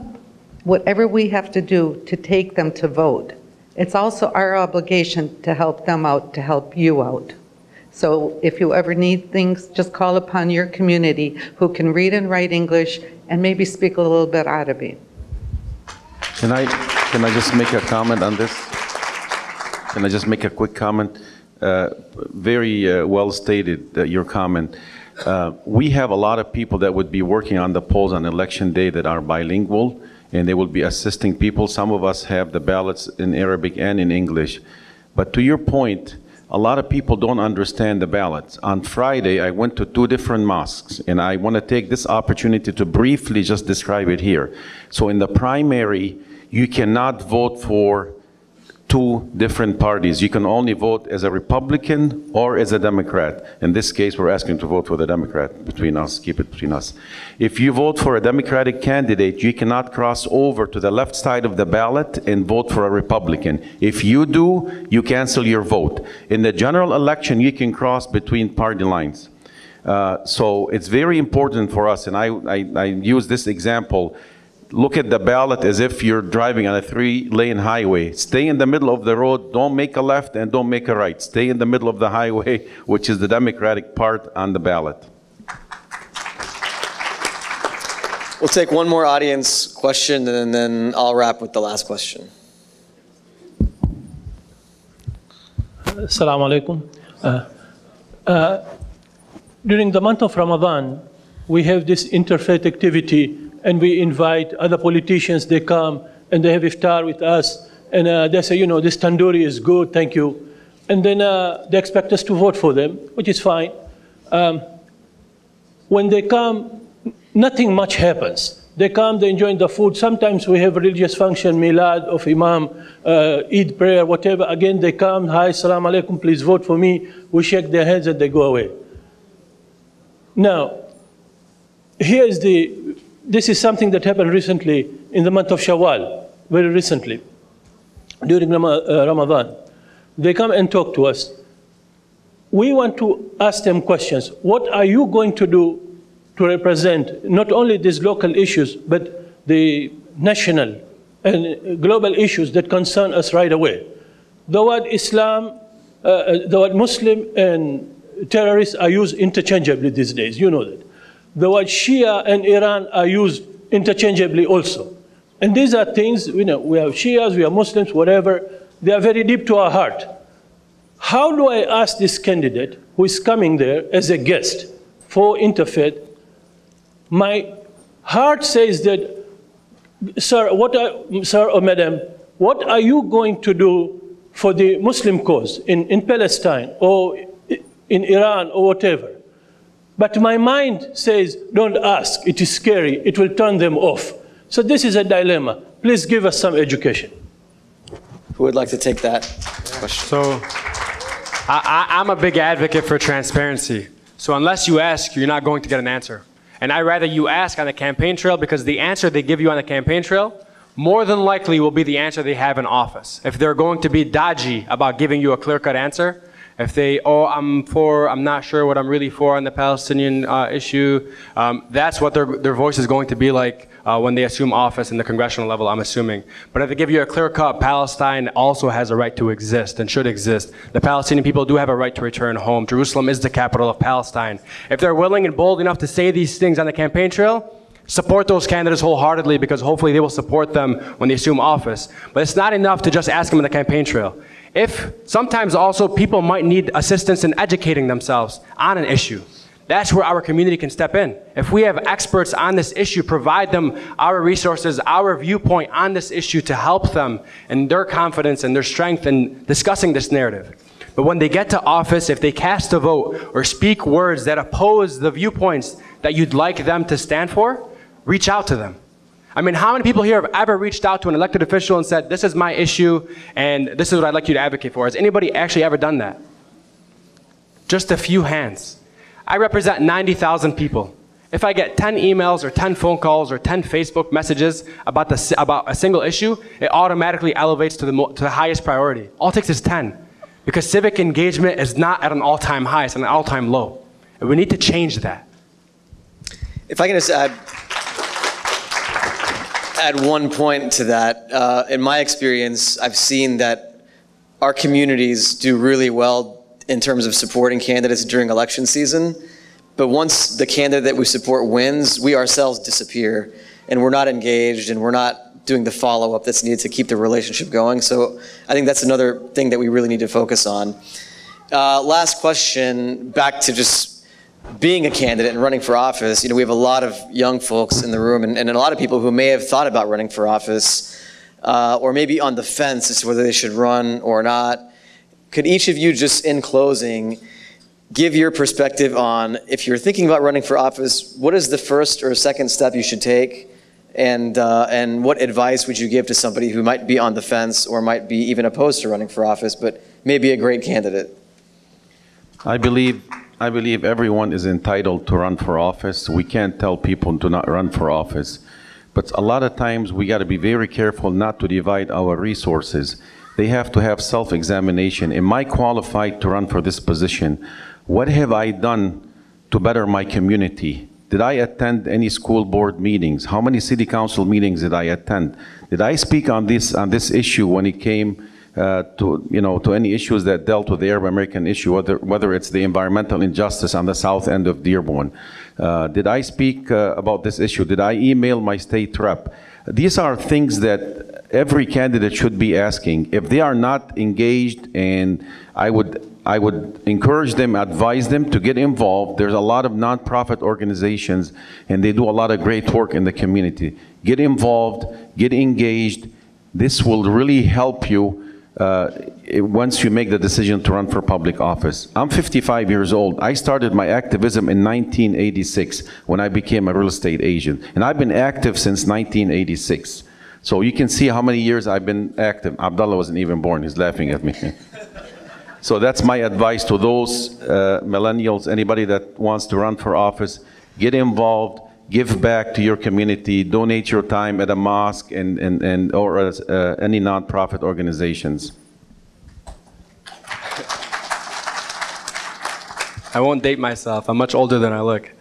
J: whatever we have to do to take them to vote. It's also our obligation to help them out, to help you out. So if you ever need things, just call upon your community who can read and write English and maybe speak a little bit Arabic.
B: Can I just make a comment on this? Can I just make a quick comment? Very well stated, your comment. We have a lot of people that would be working on the polls on election day that are bilingual, and they will be assisting people. Some of us have the ballots in Arabic and in English. But to your point, a lot of people don't understand the ballots. On Friday, I went to 2 different mosques, and I want to take this opportunity to briefly just describe it here. So in the primary, you cannot vote for 2 different parties. You can only vote as a Republican or as a Democrat. In this case, we're asking to vote for the Democrat between us, keep it between us. If you vote for a Democratic candidate, you cannot cross over to the left side of the ballot and vote for a Republican. If you do, you cancel your vote. In the general election, you can cross between party lines. So it's very important for us, and I use this example. Look at the ballot as if you're driving on a 3-lane highway. Stay in the middle of the road, don't make a left and don't make a right. Stay in the middle of the highway, which is the Democratic part on the ballot.
A: We'll take one more audience question and then I'll wrap with the last question.
K: Assalamu alaikum. During the month of Ramadan, we have this interfaith activity, and we invite other politicians. They come and they have iftar with us, and they say, you know, this tandoori is good, thank you. And then they expect us to vote for them, which is fine. When they come, nothing much happens. They come, they enjoy the food. Sometimes we have religious function, milad of imam, Eid prayer, whatever. Again, they come, hi, salam alaikum, please vote for me. We shake their hands and they go away. Now, this is something that happened recently in the month of Shawwal, very recently, during Ramadan. They come and talk to us. We want to ask them questions. What are you going to do to represent not only these local issues, but the national and global issues that concern us right away? The word Islam, the word Muslim and terrorists are used interchangeably these days, you know that. The word Shia and Iran are used interchangeably also. And these are things, you know, we have Shias, we have Muslims, whatever, they are very deep to our heart. How do I ask this candidate who is coming there as a guest for interfaith? My heart says that, sir or madam, what are you going to do for the Muslim cause in Palestine or in Iran or whatever? But my mind says, don't ask, it is scary, it will turn them off. So this is a dilemma. Please give us some education.
A: Who would like to take that question?
C: So I'm a big advocate for transparency. So unless you ask, you're not going to get an answer. And I'd rather you ask on the campaign trail, because the answer they give you on the campaign trail more than likely will be the answer they have in office. If they're going to be dodgy about giving you a clear-cut answer, if they, I'm not sure what I'm really for on the Palestinian issue, that's what their voice is going to be like when they assume office in the congressional level, I'm assuming. But if they give you a clear-cut, Palestine also has a right to exist and should exist. The Palestinian people do have a right to return home. Jerusalem is the capital of Palestine. If they're willing and bold enough to say these things on the campaign trail, support those candidates wholeheartedly, because hopefully they will support them when they assume office. But it's not enough to just ask them on the campaign trail. Sometimes also people might need assistance in educating themselves on an issue. That's where our community can step in. If we have experts on this issue, provide them our resources, our viewpoint on this issue to help them in their confidence and their strength in discussing this narrative. But when they get to office, if they cast a vote or speak words that oppose the viewpoints that you'd like them to stand for, reach out to them. I mean, how many people here have ever reached out to an elected official and said, this is my issue and this is what I'd like you to advocate for? Has anybody actually ever done that? Just a few hands. I represent 90,000 people. If I get 10 emails or 10 phone calls or 10 Facebook messages about a single issue, it automatically elevates to the highest priority. All it takes is 10. Because civic engagement is not at an all-time high, it's at an all-time low. And we need to change that.
A: If I can just add one point to that. In my experience, I've seen that our communities do really well in terms of supporting candidates during election season. But once the candidate that we support wins, we ourselves disappear. And we're not engaged, and we're not doing the follow-up that's needed to keep the relationship going. So I think that's another thing that we really need to focus on. Last question, back to just being a candidate and running for office. You know, we have a lot of young folks in the room and a lot of people who may have thought about running for office or maybe on the fence as to whether they should run or not. Could each of you, just in closing, give your perspective on, if you're thinking about running for office, what is the first or second step you should take? And what advice would you give to somebody who might be on the fence or might be even opposed to running for office, but may be a great candidate?
B: I believe everyone is entitled to run for office. We can't tell people to not run for office. But a lot of times we got to be very careful not to divide our resources. They have to have self-examination. Am I qualified to run for this position? What have I done to better my community? Did I attend any school board meetings? How many city council meetings did I attend? Did I speak on this issue when it came to any issues that dealt with the Arab American issue, whether it's the environmental injustice on the south end of Dearborn? Did I speak about this issue? Did I email my state rep? These are things that every candidate should be asking. If they are not engaged, and I would encourage them, advise them to get involved. There's a lot of nonprofit organizations, and they do a lot of great work in the community. Get involved, get engaged. This will really help you once you make the decision to run for public office. I'm 55 years old. I started my activism in 1986 when I became a real estate agent. And I've been active since 1986. So you can see how many years I've been active. Abdullah wasn't even born. He's laughing at me. So that's my advice to those millennials, anybody that wants to run for office. Get involved. Give back to your community, donate your time at a mosque or any nonprofit organizations.
C: I won't date myself. I'm much older than I look.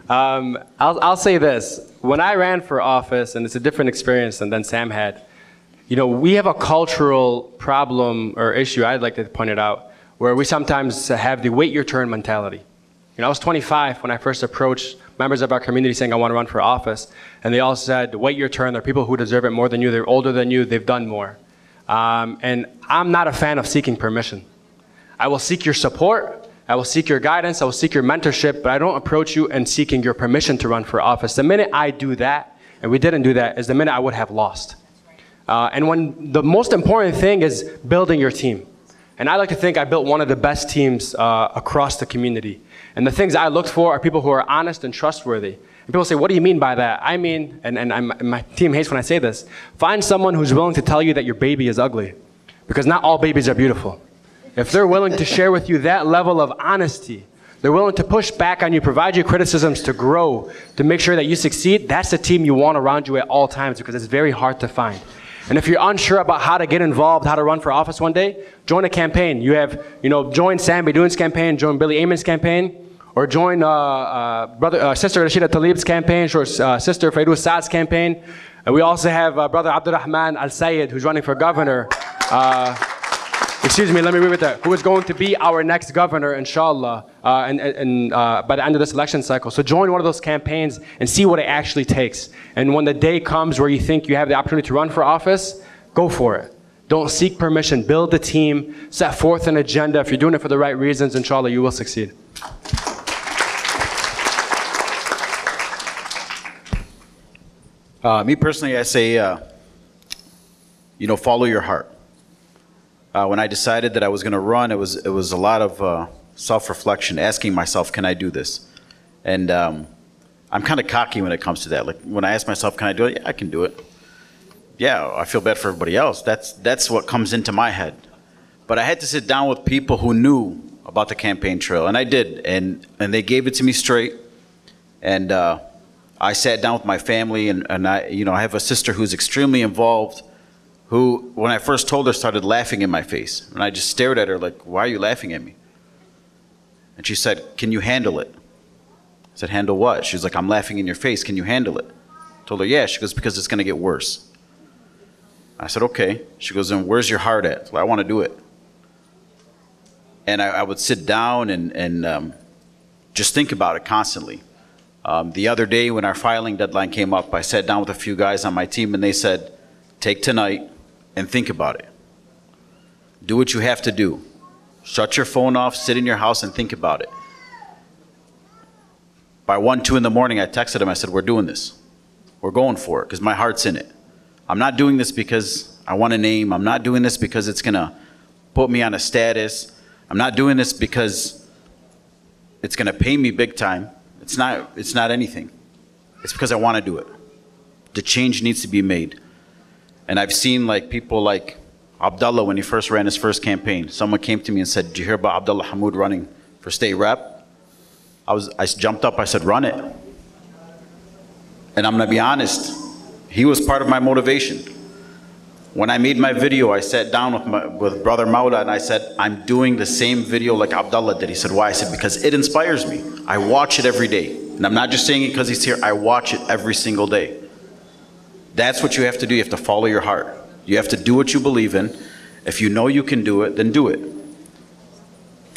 C: I'll say this. When I ran for office, and it's a different experience than Sam had, you know, we have a cultural problem or issue, I'd like to point it out, where we sometimes have the wait your turn mentality. I was 25 when I first approached members of our community saying I want to run for office, and they all said, wait your turn, there are people who deserve it more than you, they're older than you, they've done more. And I'm not a fan of seeking permission. I will seek your support, I will seek your guidance, I will seek your mentorship, but I don't approach you and seeking your permission to run for office. The minute I do that, and we didn't do that, is the minute I would have lost. And when the most important thing is building your team. And I like to think I built one of the best teams across the community. And the things I looked for are people who are honest and trustworthy. And people say, what do you mean by that? I mean, and my team hates when I say this, find someone who's willing to tell you that your baby is ugly. Because not all babies are beautiful. If they're willing to share with you that level of honesty, they're willing to push back on you, provide you criticisms to grow, to make sure that you succeed, that's the team you want around you at all times, because it's very hard to find. And if you're unsure about how to get involved, how to run for office one day, join a campaign. You have, join Sam Beydoun's campaign, join Billy Eamon's campaign, or join Sister Rashida Tlaib's campaign, or Sister Fairuz Saad's campaign. And we also have Brother Abdullah Al-Sayed, who's running for governor. Excuse me, let me read that. Who is going to be our next governor, inshallah, by the end of this election cycle. So join one of those campaigns and see what it actually takes. And when the day comes where you think you have the opportunity to run for office, go for it. Don't seek permission, build the team, set forth an agenda. If you're doing it for the right reasons, inshallah, you will succeed.
D: Me personally, I say, follow your heart. When I decided that I was going to run, it was a lot of self-reflection, asking myself, can I do this? And I'm kind of cocky when it comes to that. Like when I ask myself, can I do it? Yeah, I can do it. Yeah, I feel bad for everybody else. That's what comes into my head. But I had to sit down with people who knew about the campaign trail, and I did. And they gave it to me straight. And I sat down with my family, and I have a sister who's extremely involved, who, when I first told her, started laughing in my face. And I just stared at her like, why are you laughing at me? And she said, can you handle it? I said, handle what? She was like, I'm laughing in your face, can you handle it? I told her, yeah. She goes, because it's gonna get worse. I said, okay. She goes, then where's your heart at? Well, I wanna do it. And I would sit down and just think about it constantly. The other day when our filing deadline came up, I sat down with a few guys on my team and they said, take tonight and think about it. Do what you have to do. Shut your phone off, sit in your house and think about it. By 1, 2 in the morning, I texted him, I said, we're doing this. We're going for it, because my heart's in it. I'm not doing this because I want a name. I'm not doing this because it's gonna put me on a status. I'm not doing this because it's gonna pay me big time. It's not anything. It's because I wanna do it. The change needs to be made. And I've seen people like Abdullah when he first ran his first campaign. Someone came to me and said, did you hear about Abdullah Hammoud running for state rep? I jumped up, I said, run it. And I'm gonna be honest, he was part of my motivation. When I made my video, I sat down with Brother Maula and I said, I'm doing the same video like Abdullah did. He said, why? I said, because it inspires me. I watch it every day. And I'm not just saying it because he's here, I watch it every single day. That's what you have to do. You have to follow your heart. You have to do what you believe in. If you know you can do it, then do it.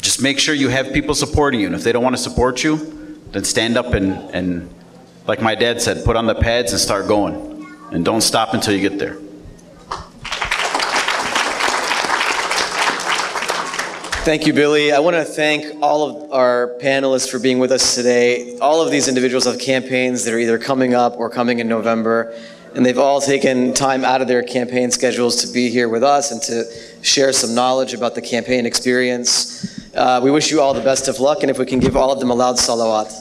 D: Just make sure you have people supporting you. And if they don't want to support you, then stand up and like my dad said, put on the pads and start going. And don't stop until you get there.
A: Thank you, Billy. I want to thank all of our panelists for being with us today. All of these individuals have campaigns that are either coming up or coming in November. And they've all taken time out of their campaign schedules to be here with us and to share some knowledge about the campaign experience. We wish you all the best of luck, and if we can give all of them a loud salawat.